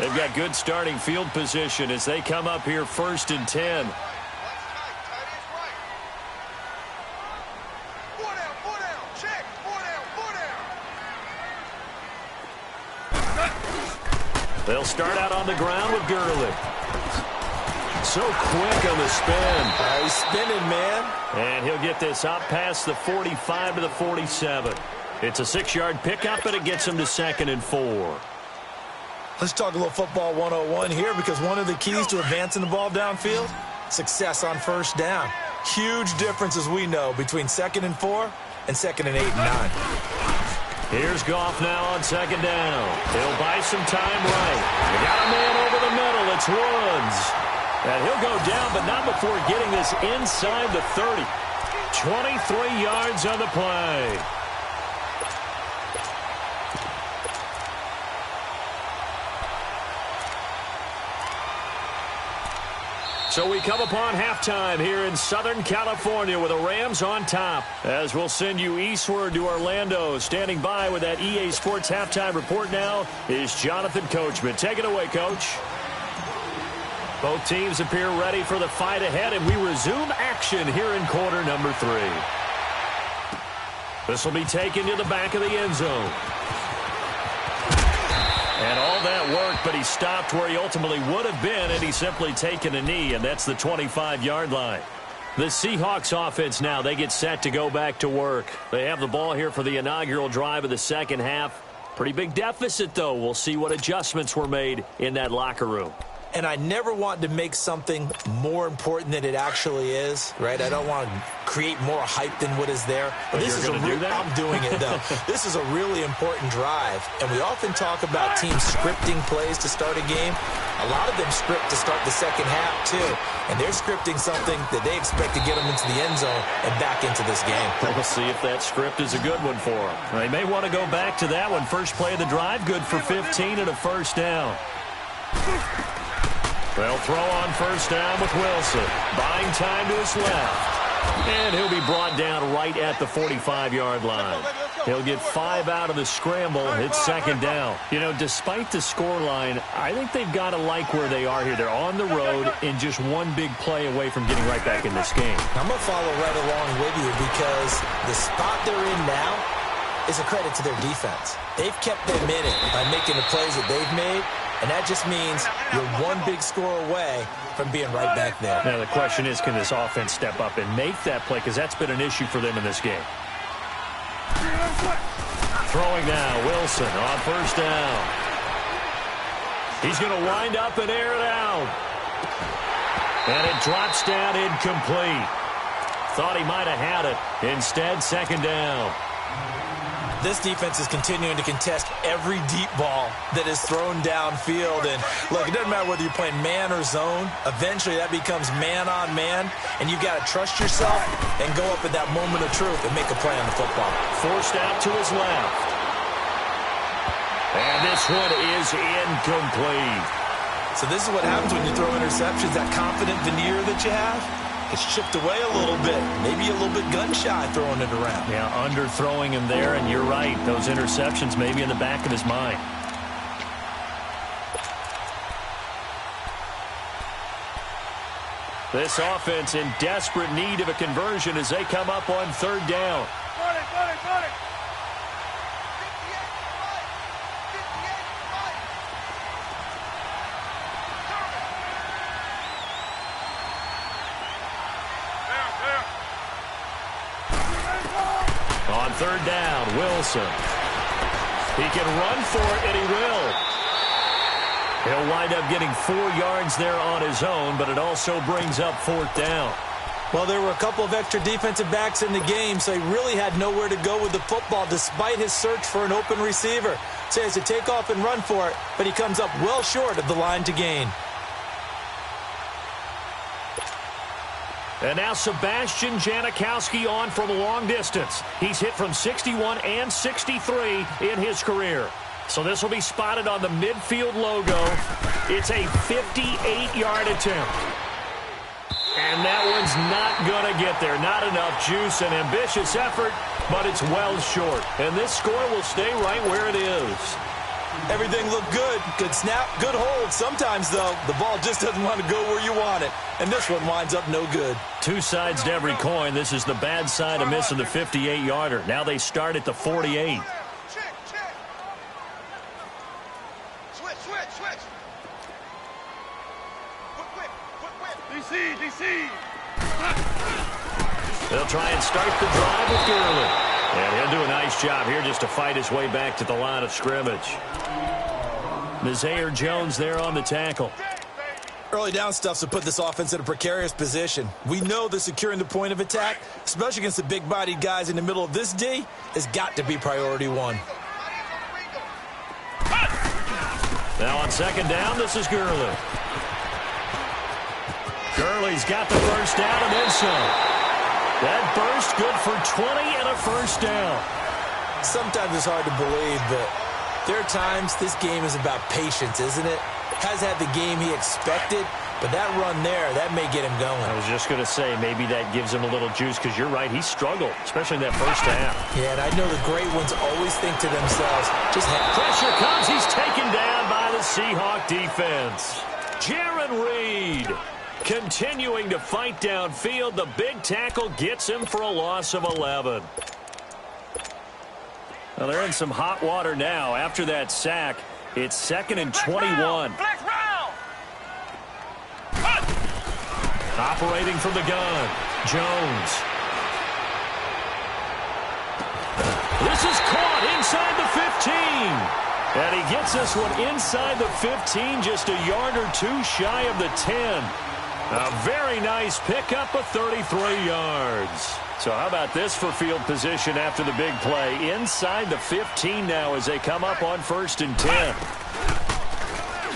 They've got good starting field position as they come up here 1st and 10. They'll start out on the ground with Gurley. So quick on the spin. He's spinning, man. And he'll get this out past the 45 to the 47. It's a 6-yard pickup, and it gets him to 2nd and 4. Let's talk a little football 101 here, because one of the keys to advancing the ball downfield, success on 1st down. Huge difference, as we know, between 2nd and 4 and 2nd and 8 and 9. Here's Goff now on 2nd down. He'll buy some time right. They got a man over the middle. It's Woods. And he'll go down, but not before getting this inside the 30. 23 yards on the play. So we come upon halftime here in Southern California with the Rams on top. As we'll send you eastward to Orlando. Standing by with that EA Sports halftime report now is Jonathan Coachman. Take it away, Coach. Both teams appear ready for the fight ahead, and we resume action here in quarter number 3. This will be taken to the back of the end zone. And all that worked, but he stopped where he ultimately would have been, and he's simply taken a knee, and that's the 25-yard line. The Seahawks offense now, they get set to go back to work. They have the ball here for the inaugural drive of the second half. Pretty big deficit, though. We'll see what adjustments were made in that locker room. And I never want to make something more important than it actually is, right? I don't want to create more hype than what is there. But this is I'm doing it, though. This is a really important drive. And we often talk about teams scripting plays to start a game. A lot of them script to start the second half, too. And they're scripting something that they expect to get them into the end zone and back into this game. We'll see if that script is a good one for them. They may want to go back to that one. First play of the drive, good for 15 and a 1st down. They'll throw on 1st down with Wilson. Buying time to his left. And he'll be brought down right at the 45-yard line. He'll get 5 out of the scramble. It's 2nd down. You know, despite the scoreline, I think they've got to like where they are here. They're on the road and just one big play away from getting right back in this game. I'm going to follow right along with you, because the spot they're in now is a credit to their defense. They've kept them in it by making the plays that they've made. And that just means you're one big score away from being right back there. Now, the question is, can this offense step up and make that play? Because that's been an issue for them in this game. Throwing now, Wilson on 1st down. He's going to wind up and air it out. And it drops down incomplete. Thought he might have had it. Instead, 2nd down. This defense is continuing to contest every deep ball that is thrown downfield. And, look, it doesn't matter whether you're playing man or zone. Eventually, that becomes man-on-man, and you've got to trust yourself and go up at that moment of truth and make a play on the football. Forced out to his left. And this one is incomplete. So this is what happens when you throw interceptions. That confident veneer that you have, it's chipped away a little bit, maybe a little bit gun-shy throwing it around. Yeah, underthrowing him there, and you're right. Those interceptions may be in the back of his mind. This offense in desperate need of a conversion as they come up on 3rd down. On 3rd down, Wilson. He can run for it, and he will. He'll wind up getting 4 yards there on his own, but it also brings up 4th down. Well, there were a couple of extra defensive backs in the game, so he really had nowhere to go with the football despite his search for an open receiver. So he has to take off and run for it, but he comes up well short of the line to gain. And now Sebastian Janikowski on from a long distance. He's hit from 61 and 63 in his career. So this will be spotted on the midfield logo. It's a 58-yard attempt. And that one's not going to get there. Not enough juice and ambitious effort, but it's well short. And this score will stay right where it is. Everything looked good. Good snap, good hold. Sometimes, though, the ball just doesn't want to go where you want it. And this one winds up no good. Two sides to every coin. This is the bad side of missing the 58-yarder. Now they start at the 48. They'll try and start the drive with Gurley. And he'll do a nice job here just to fight his way back to the line of scrimmage. Nazir Jones there on the tackle. Early down stuff's to put this offense in a precarious position. We know that securing the point of attack, especially against the big-bodied guys in the middle of this D, has got to be priority one. Now on second down, this is Gurley. Gurley's got the first down and then some. That burst good for 20 and a first down. Sometimes it's hard to believe, but there are times this game is about patience, isn't it? Has had the game he expected, but that run there, that may get him going. I was just going to say, maybe that gives him a little juice, because you're right, he struggled, especially in that first half. Yeah, and I know the great ones always think to themselves, just pressure comes, he's taken down by the Seahawk defense. Jaron Reed continuing to fight downfield. The big tackle gets him for a loss of 11. Well, they're in some hot water now. After that sack, it's 2nd and 21. Operating from the gun, Jones. This is caught inside the 15. And he gets this one inside the 15, just a yard or two shy of the 10. A very nice pickup of 33 yards. So how about this for field position after the big play? Inside the 15 now as they come up on 1st and 10.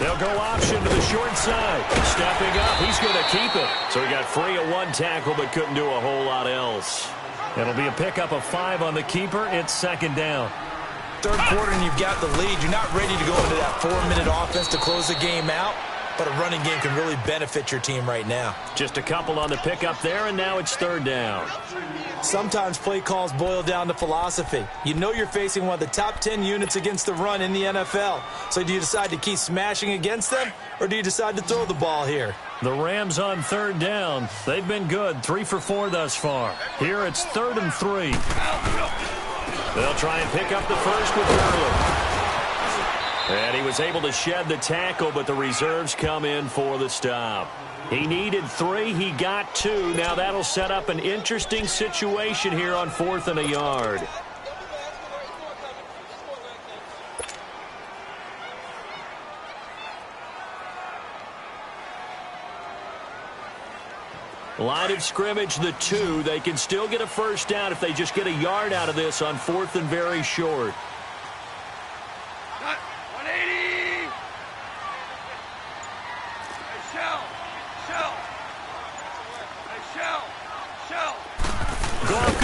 They'll go option to the short side. Stepping up, he's going to keep it. So he got free of one tackle but couldn't do a whole lot else. It'll be a pickup of 5 on the keeper. It's 2nd down. Third quarter and you've got the lead. You're not ready to go into that 4-minute offense to close the game out. But a running game can really benefit your team right now. Just a couple on the pickup there, and now it's 3rd down. Sometimes play calls boil down to philosophy. You know you're facing one of the top 10 units against the run in the NFL. So do you decide to keep smashing against them, or do you decide to throw the ball here? The Rams on 3rd down. They've been good, 3 for 4 thus far. Here it's 3rd and 3. They'll try and pick up the first with Gurley. And he was able to shed the tackle, but the reserves come in for the stop. He needed 3. He got 2. Now that'll set up an interesting situation here on 4th and a yard. Line of scrimmage, the 2. They can still get a first down if they just get a yard out of this on 4th and very short.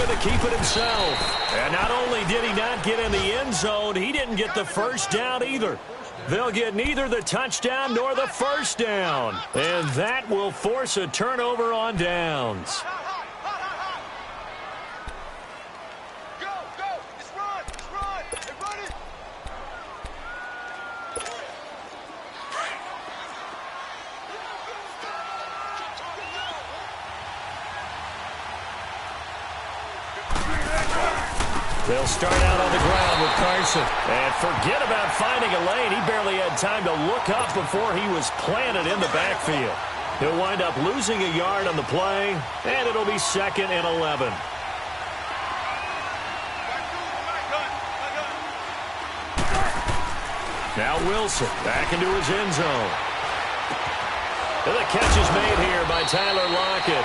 To keep it himself. And not only did he not get in the end zone, he didn't get the first down either. They'll get neither the touchdown nor the first down. And that will force a turnover on downs. They'll start out on the ground with Carson. And forget about finding a lane. He barely had time to look up before he was planted in the backfield. He'll wind up losing a yard on the play, and it'll be 2nd and 11. Now Wilson back into his end zone. And the catch is made here by Tyler Lockett.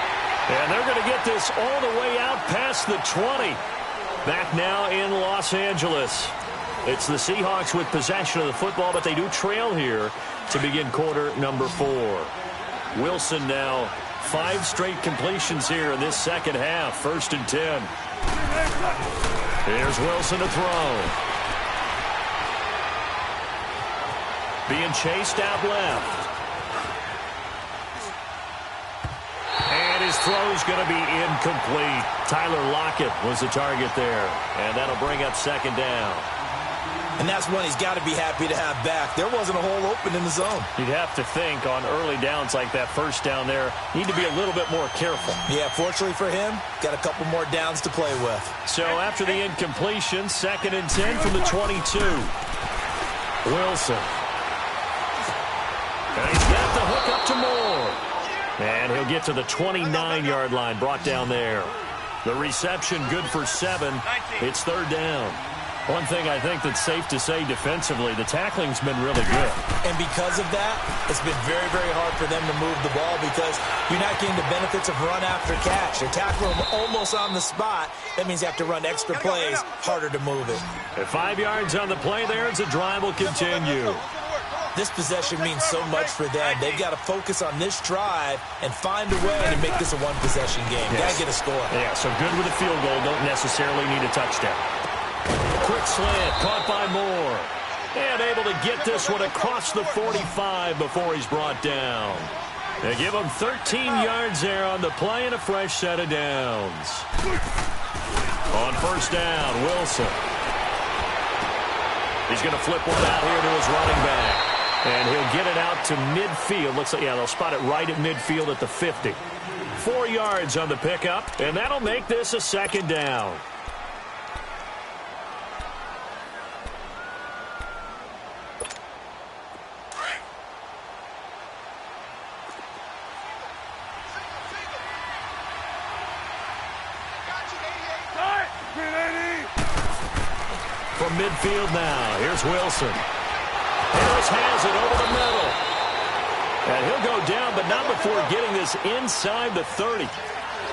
And they're going to get this all the way out past the 20. Back now in Los Angeles. It's the Seahawks with possession of the football, but they do trail here to begin quarter number 4. Wilson now 5 straight completions here in this second half. 1st and 10. Here's Wilson to throw. Being chased out left. And his throw's going to be incomplete. Tyler Lockett was the target there. And that'll bring up 2nd down. And that's one he's got to be happy to have back. There wasn't a hole open in the zone. You'd have to think on early downs like that first down there, need to be a little bit more careful. Yeah, fortunately for him, got a couple more downs to play with. So after the incompletion, 2nd and 10 from the 22. Wilson. And he's got the hook up to Moore. And he'll get to the 29-yard line, brought down there. The reception good for 7. It's 3rd down. One thing I think that's safe to say defensively, the tackling's been really good. And because of that, it's been very, very hard for them to move the ball because you're not getting the benefits of run after catch. They're tackling them almost on the spot. That means you have to run extra plays, harder to move it. At 5 yards on the play there, as the drive will continue. This possession means so much for them. They've got to focus on this drive and find a way to make this a one-possession game. Yes. Got to get a score. Yeah, so good with a field goal. Don't necessarily need a touchdown. Quick slant, caught by Moore. And able to get this one across the 45 before he's brought down. They give him 13 yards there on the play and a fresh set of downs. On 1st down, Wilson. He's going to flip one out here to his running back. And he'll get it out to midfield. Looks like, yeah, they'll spot it right at midfield at the 50. 4 yards on the pickup, and that'll make this a 2nd down. From midfield now, here's Wilson. Harris has it over the middle. And he'll go down, but not before getting this inside the 30.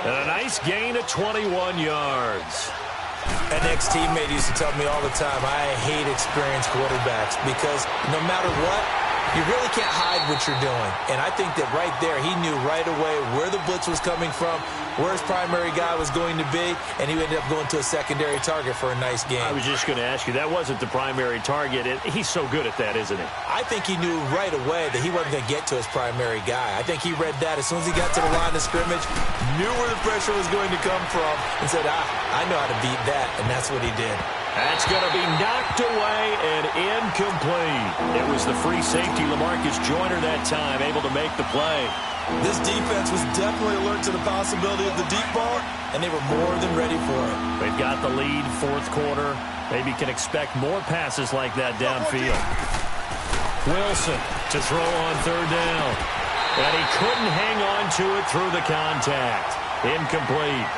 And a nice gain of 21 yards. An ex-teammate used to tell me all the time, I hate experienced quarterbacks because no matter what, you really can't hide what you're doing. And I think that right there, he knew right away where the blitz was coming from, where his primary guy was going to be, and he ended up going to a secondary target for a nice game. I was just going to ask you, that wasn't the primary target. He's so good at that, isn't he? I think he knew right away that he wasn't going to get to his primary guy. I think he read that as soon as he got to the line of scrimmage, knew where the pressure was going to come from, and said, I know how to beat that, and that's what he did. That's going to be knocked away and incomplete. It was the free safety, LaMarcus Joyner, that time, able to make the play. This defense was definitely alert to the possibility of the deep ball, and they were more than ready for it. They've got the lead, 4th quarter. Maybe can expect more passes like that downfield. Wilson to throw on 3rd down. And he couldn't hang on to it through the contact. Incomplete.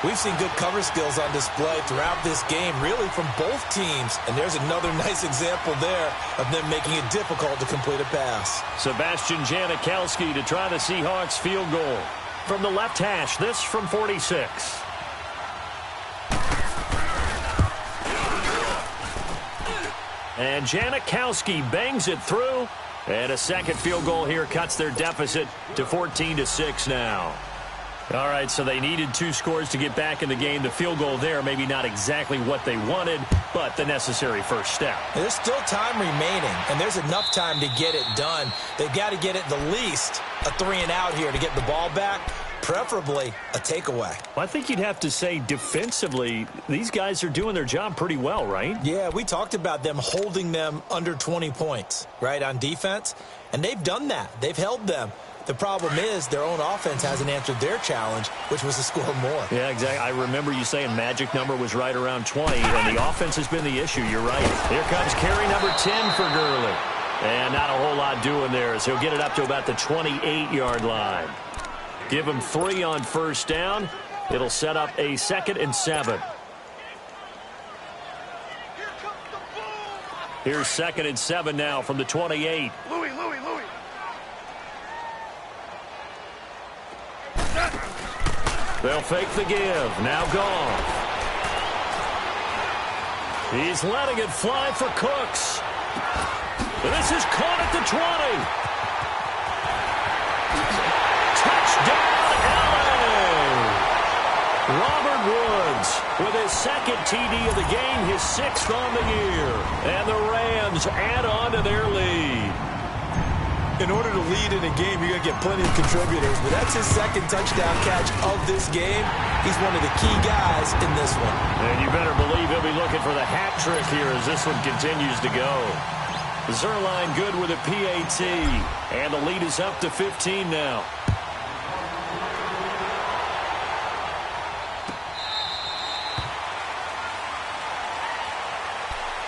We've seen good cover skills on display throughout this game, really from both teams. And there's another nice example there of them making it difficult to complete a pass. Sebastian Janikowski to try the Seahawks field goal. From the left hash, this from 46. And Janikowski bangs it through. And a second field goal here cuts their deficit to 14-6 now. All right, so they needed 2 scores to get back in the game. The field goal there, maybe not exactly what they wanted, but the necessary first step. There's still time remaining, and there's enough time to get it done. They've got to get it the least a 3-and-out here to get the ball back, preferably a takeaway. Well, I think you'd have to say defensively, these guys are doing their job pretty well, right? Yeah, we talked about them holding them under 20 points, right, on defense, and they've done that. They've held them. The problem is their own offense hasn't answered their challenge, which was to score more. Yeah, exactly. I remember you saying magic number was right around 20, and the offense has been the issue. You're right. Here comes carry number 10 for Gurley. And not a whole lot doing there as he'll get it up to about the 28-yard line. Give him 3 on 1st down. It'll set up a 2nd and 7. Here's 2nd and 7 now from the 28. Louis. They'll fake the give. Now Goff. He's letting it fly for Cooks. This is caught at the 20. Touchdown, LA! Robert Woods with his 2nd TD of the game, his 6th on the year. And the Rams add on to their lead. In order to lead in a game, you're going to get plenty of contributors. But that's his second touchdown catch of this game. He's one of the key guys in this one. And you better believe he'll be looking for the hat trick here as this one continues to go. Zerline good with a PAT. And the lead is up to 15 now.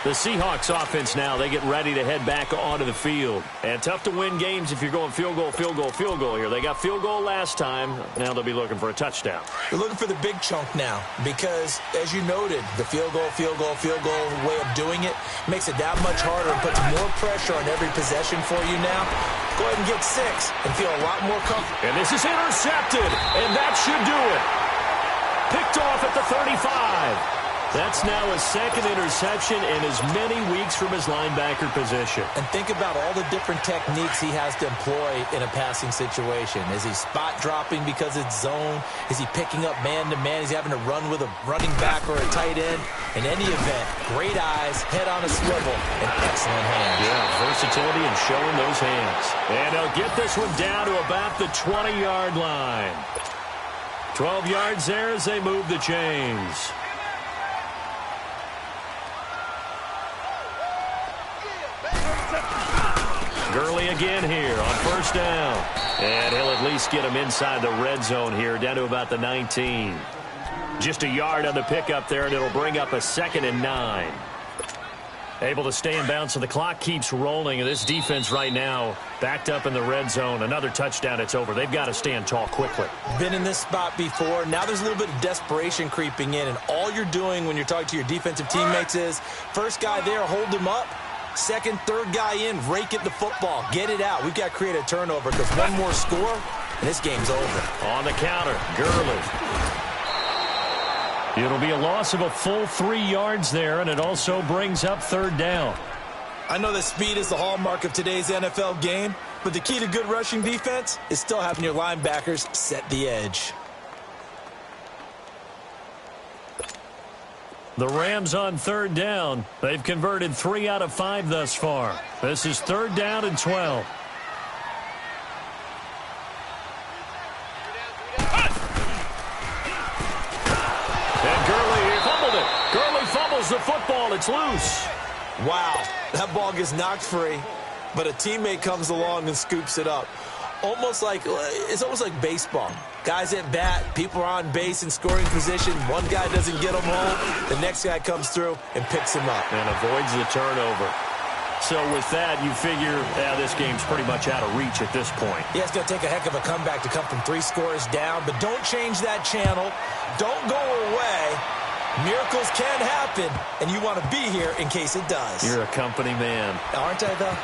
The Seahawks offense now, they get ready to head back onto the field. And tough to win games if you're going field goal, field goal, field goal here. They got field goal last time. Now they'll be looking for a touchdown. They're looking for the big chunk now because, as you noted, the field goal way of doing it makes it that much harder and puts more pressure on every possession for you now. Go ahead and get 6 and feel a lot more comfortable. And this is intercepted, and that should do it. Picked off at the 35. That's now a second interception in as many weeks from his linebacker position. And think about all the different techniques he has to employ in a passing situation. Is he spot dropping because it's zone? Is he picking up man-to-man? Is he having to run with a running back or a tight end? In any event, great eyes, head on a swivel, and excellent hands. Yeah, versatility and showing those hands. And they'll get this one down to about the 20-yard line. 12 yards there as they move the chains. Gurley again here on first down. And he'll at least get him inside the red zone here, down to about the 19. Just a yard on the pickup there, and it'll bring up a 2nd and 9. Able to stay in bounds, so the clock keeps rolling. And this defense right now backed up in the red zone. Another touchdown, it's over. They've got to stand tall quickly. Been in this spot before. Now there's a little bit of desperation creeping in. And all you're doing when you're talking to your defensive teammates is, first guy there, hold him up. Second, third guy in, rake at the football. Get it out. We've got to create a turnover because one more score, and this game's over. On the counter, Gurley. It'll be a loss of a full 3 yards there, and it also brings up third down. I know that speed is the hallmark of today's NFL game, but the key to good rushing defense is still having your linebackers set the edge. The Rams on third down. They've converted 3 out of 5 thus far. This is third down and 12. And Gurley fumbled it. Gurley fumbles the football. It's loose. Wow, that ball gets knocked free, but a teammate comes along and scoops it up. It's almost like baseball. Guys at bat, people are on base in scoring position. One guy doesn't get him home. The next guy comes through and picks him up. And avoids the turnover. So with that, you figure this game's pretty much out of reach at this point. Yeah, it's going to take a heck of a comeback to come from 3 scores down. But don't change that channel. Don't go away. Miracles can happen, and you want to be here in case it does. You're a company man. Aren't I, though?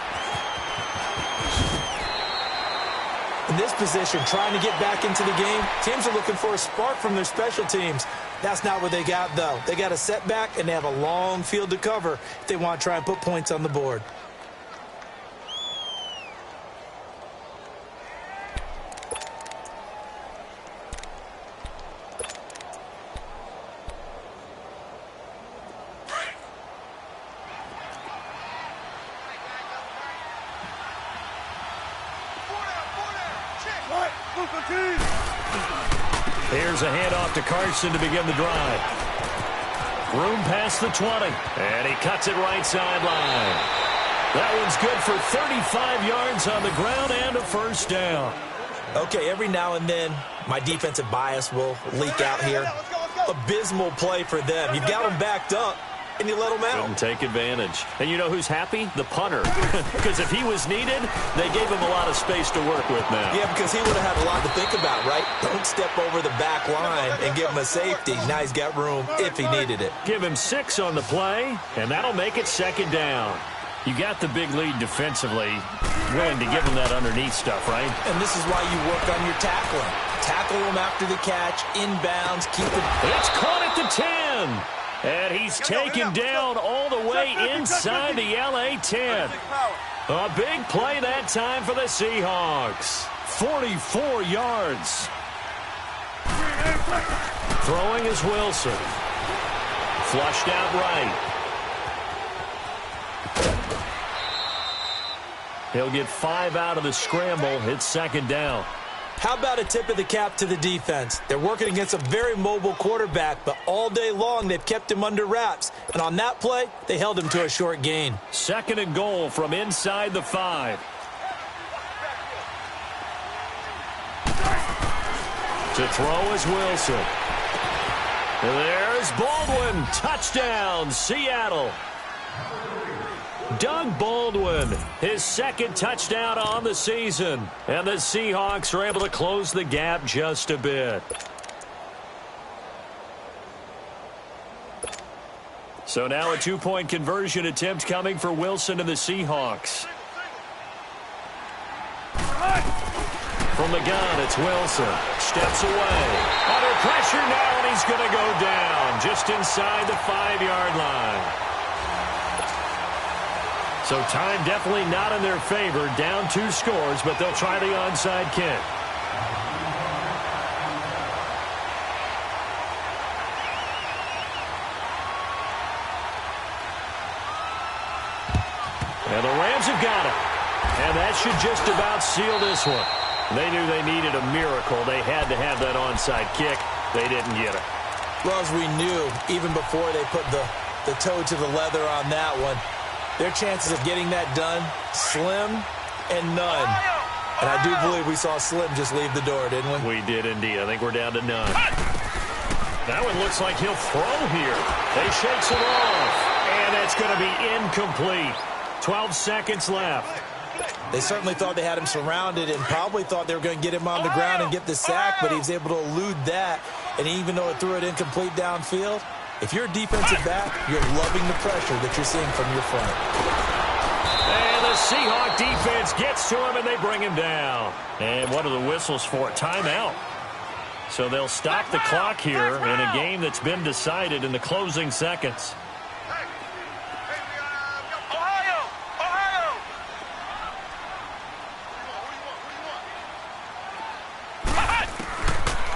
In this position, trying to get back into the game, teams are looking for a spark from their special teams. That's not what they got, though. They got a setback, and they have a long field to cover if they want to try and put points on the board. Here's a handoff to Carson to begin the drive. Room past the 20. And he cuts it right sideline. That one's good for 35 yards on the ground and a first down. Okay, every now and then, my defensive bias will leak out here. Abysmal play for them. You've got them backed up, and you let them out. Couldn't take advantage. And you know who's happy? The punter. Because if he was needed, they gave him a lot of space to work with now. Yeah, because he would have had a lot to think about, right? Don't step over the back line and give him a safety. Now he's got room if he needed it. Give him 6 on the play, and that'll make it second down. You got the big lead defensively, willing to give him that underneath stuff, right? And this is why you work on your tackling. Tackle him after the catch, inbounds, keep it. It's caught at the 10. And he's taken down all the way inside the LA 10. A big play that time for the Seahawks. 44 yards. Throwing is Wilson. Flushed out right. He'll get 5 out of the scramble. It's second down. How about a tip of the cap to the defense? They're working against a very mobile quarterback, but all day long they've kept him under wraps. And on that play, they held him to a short gain. Second and goal from inside the 5. To throw is Wilson. There's Baldwin. Touchdown, Seattle. Doug Baldwin, his second touchdown on the season. And the Seahawks are able to close the gap just a bit. So now a 2-point conversion attempt coming for Wilson and the Seahawks. From the gun, it's Wilson. Steps away. Under pressure now, and he's going to go down just inside the 5-yard line. So time definitely not in their favor. Down 2 scores, but they'll try the onside kick. And the Rams have got it. And that should just about seal this one. They knew they needed a miracle. They had to have that onside kick. They didn't get it. Well, as we knew, even before they put the toe to the leather on that one, their chances of getting that done, slim and none. And I do believe we saw Slim just leave the door, didn't we? We did indeed. I think we're down to none. That one looks like he'll throw here. They shakes it off. And it's going to be incomplete. 12 seconds left. They certainly thought they had him surrounded and probably thought they were going to get him on the ground and get the sack, but he was able to elude that. And even though it threw it incomplete downfield, if you're a defensive back, you're loving the pressure that you're seeing from your front. And the Seahawk defense gets to him, and they bring him down. And what are the whistles for? Timeout. So they'll stop the clock here in a game that's been decided in the closing seconds.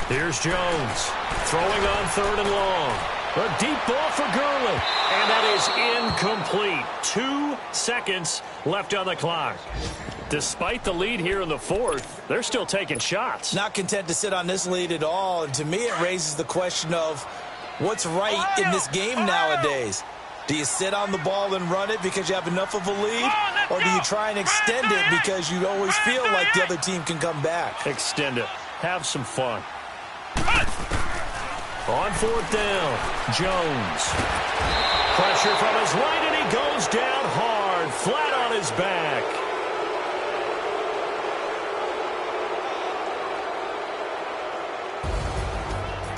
Here's Jones throwing on 3rd and long. A deep ball for Gurley. And that is incomplete. 2 seconds left on the clock. Despite the lead here in the 4th, they're still taking shots. Not content to sit on this lead at all. And to me, it raises the question of what's right in this game nowadays. Do you sit on the ball and run it because you have enough of a lead? Or do you try and extend it because you always feel like the other team can come back? Extend it. Have some fun. On 4th down, Jones. Pressure from his right, and he goes down hard, flat on his back.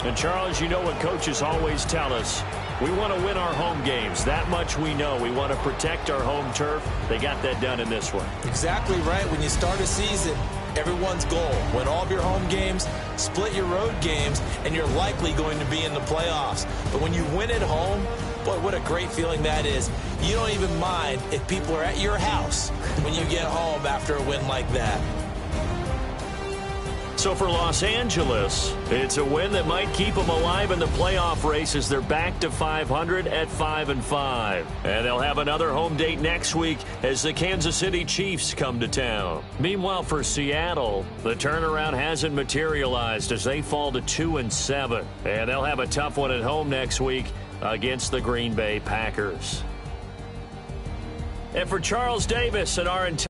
And, Charles, you know what coaches always tell us. We want to win our home games. That much we know. We want to protect our home turf. They got that done in this one. Exactly right. When you start a season, everyone's goal: win all of your home games, split your road games, and you're likely going to be in the playoffs. But when you win at home, boy, what a great feeling that is. You don't even mind if people are at your house when you get home after a win like that. So for Los Angeles, it's a win that might keep them alive in the playoff race as they're back to 500 at 5-5. And they'll have another home date next week as the Kansas City Chiefs come to town. Meanwhile, for Seattle, the turnaround hasn't materialized as they fall to 2-7. And they'll have a tough one at home next week against the Green Bay Packers. And for Charles Davis and our entire